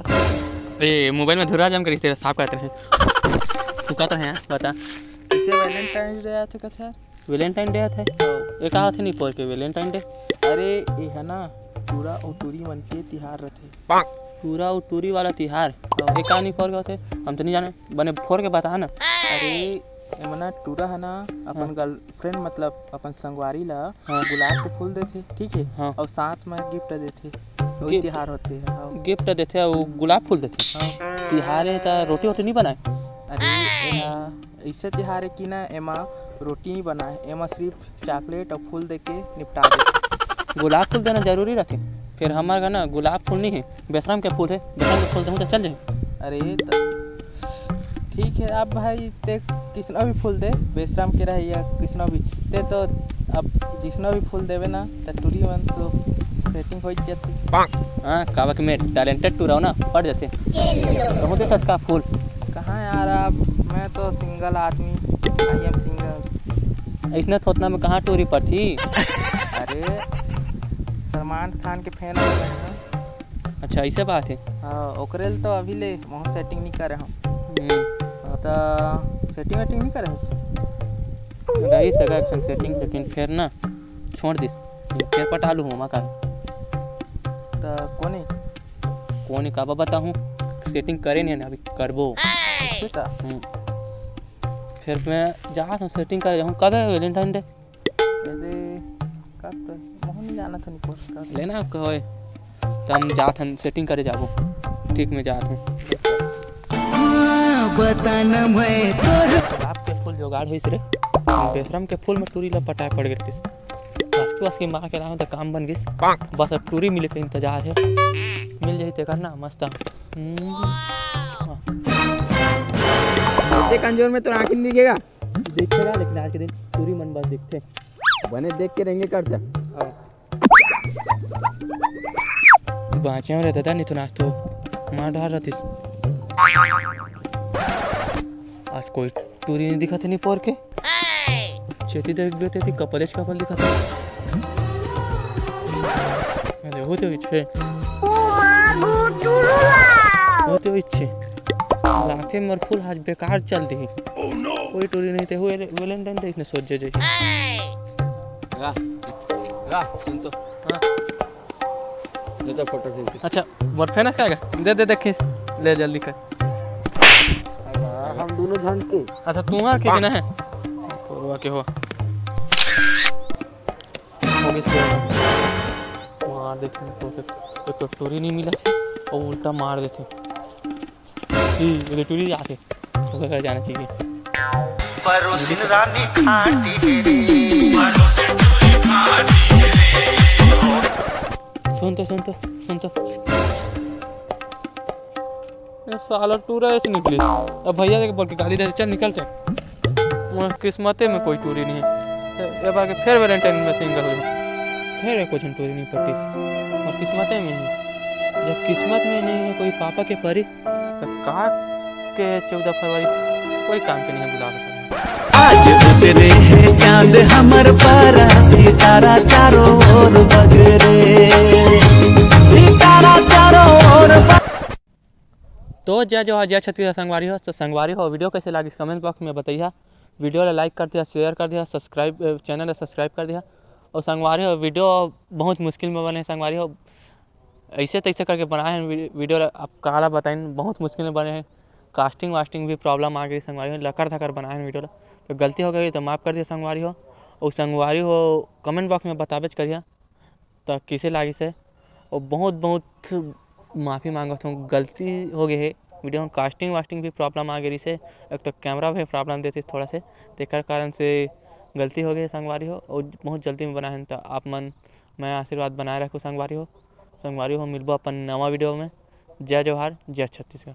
अरे मोबाइल में धुरा जम कर तेरा साफ करते हैं तू कहते हैं बता इसे वैलेंटाइन डे आया था कथा यार। वैलेंटाइन डे है ये कहा थे नहीं पोर के वैलेंटाइन डे। अरे ये है ना पूरा उटूरी मन के तिहार रहते। पूरा उटूरी वाला तिहार ये कहा नहीं फोर के होते हम तो नहीं जाने बने फोर के बता ना। अरे एमना टूरा है ना अपन गर्लफ्रेंड मतलब अपन संगवारी ला गुलाब के फूल देते ठीक है। हाँ। और साथ में गिफ्ट देते वही तिहार होते हैं। गिफ्ट देते वो गुलाब फूल देते तिहार है तो रोटी होती नहीं बनाए। अरे ऐसे तिहार है कि ना एमा रोटी नहीं बनाए एमा सिर्फ चॉकलेट और फूल दे के निपटा दे। गुलाब फूल देना जरूरी रहते फिर हमारे का ना गुलाब फूल नहीं है बेशरम के फूल है बेशरम के फूल दूँ तो चल जाए। अरे ठीक है अब भाई ते किसना भी फूल दे बेशरम के रहे या किसना भी ते तो अब जिसना भी फूल देवे ना तो टूरी मन तो सेटिंग हो जाती। हाँ काबा कि मैं टैलेंटेड टूर ना पड़ जाते तो देखा इसका फूल कहाँ यार अब मैं तो सिंगल आदमी आई एम सिंगल। इसने थोतना में कहाँ टूरी पर थी। अरे सलमान खान के फैन हो गए हैं। अच्छा ऐसे बात है। हाँ ओकरेल तो अभी ले वहाँ सेटिंग नहीं करे हम तो सेटिंग वेटिंग नहीं करे रही सका एक्शन सेटिंग लेकिन फिर ना छोड़ दी फिर पटालू हूँ मका तो कौन काबा बताऊँ सेटिंग करे नहीं अभी करबो इससे का फिर मैं जा रहा हूँ सेटिंग कर जाऊँ कब है वैलेंटाइन डे। अरे कब तो वहाँ नहीं जाना था नहीं लेना कहो तो हम जात हम सेटिंग करे जाबो ठीक मैं जात हूँ। गुलाब के फूल जोगाड़ हुई रे बेशरम के फूल में टूरी ला पटाए पड़ गए किस बस के मार के रहा तो काम बन गई बस अब टूरी मिले के इंतजार है मिल जाए तो करना मस्त। कंजोर में तो आँख नहीं दिखेगा देखेगा लेकिन आज के दिन टूरी मन बस दिखते बने देख के रहेंगे करते बाँचे में रहता था नहीं तो नाच तो मार डाल रहा थी आज कोई टूरी नहीं दिखा थे नहीं पोर के चेती देख लेते थी कपलेश कपल दिखा था होते इच्छे होते इच्छे लाथे मर फूल आज बेकार चल दी कोई टूरी नहीं थे हुए वैलेंटाइन डे इसने सोच जे सुन तो हाँ ये तो फोटो खींच। अच्छा बर्फे ना खाएगा दे दे खींच ले जल्दी कर हम दोनों झन के अच्छा तुम्हारा खींचना है फोरवा के हो मार देते तो टूरी नहीं मिला थी और उल्टा मार देते टूरी आके तो घर जाना चाहिए। सुन तो साला टूरा ऐसे निकली अब भैया देख बोल के गाली दे चल निकल चल किस्मते में कोई टूरी नहीं है ये बार फिर वैलेंटाइन में सिंगल हो फिर कोई टूरी नहीं पट्टी और किस्मते में नहीं जब किस्मत में नहीं है कोई पापा के परी तो का के 14 फरवरी कोई काम के नहीं है बुला सकता। आज उतरे हैं चांद हमर पारा सितारा चारों ओर बगरे सितारा चारों ओर तो जय जो जय छत्तीसगढ़ संगवारी हो तो संगवारी हो वीडियो कैसे लगी कमेंट बॉक्स में बताइए वीडियो ला लाइक कर दिया शेयर कर दिया सब्सक्राइब चैनल ला सब्सक्राइब कर दिया और संगवारी हो वीडियो बहुत मुश्किल में बने संगवारी हो ऐसे तैसे करके बनाए हैं वीडियो आप कहा बताएं बहुत मुश्किल में बने हैं कास्टिंग वास्टिंग भी प्रॉब्लम आ गई संगवारी हो लकर धकर बनाए हैं वीडियो तो गलती हो गई तो माफ़ कर दिया संगवारी हो और संगवारी हो कमेंट बॉक्स में बताबेच करिए तो किसे लागी से और बहुत माफ़ी मांगता हूँ गलती हो गई है वीडियो में कास्टिंग वास्टिंग भी प्रॉब्लम आ गई से एक तो कैमरा भी प्रॉब्लम देती थोड़ा से तेकर कारण से गलती हो गई संगवारी हो और बहुत जल्दी में बनाए तो आप मन मैं आशीर्वाद बनाए रखूँ संगवारी हो मिलबो अपन नवा वीडियो में जय जोहार जय छत्तीसगढ़।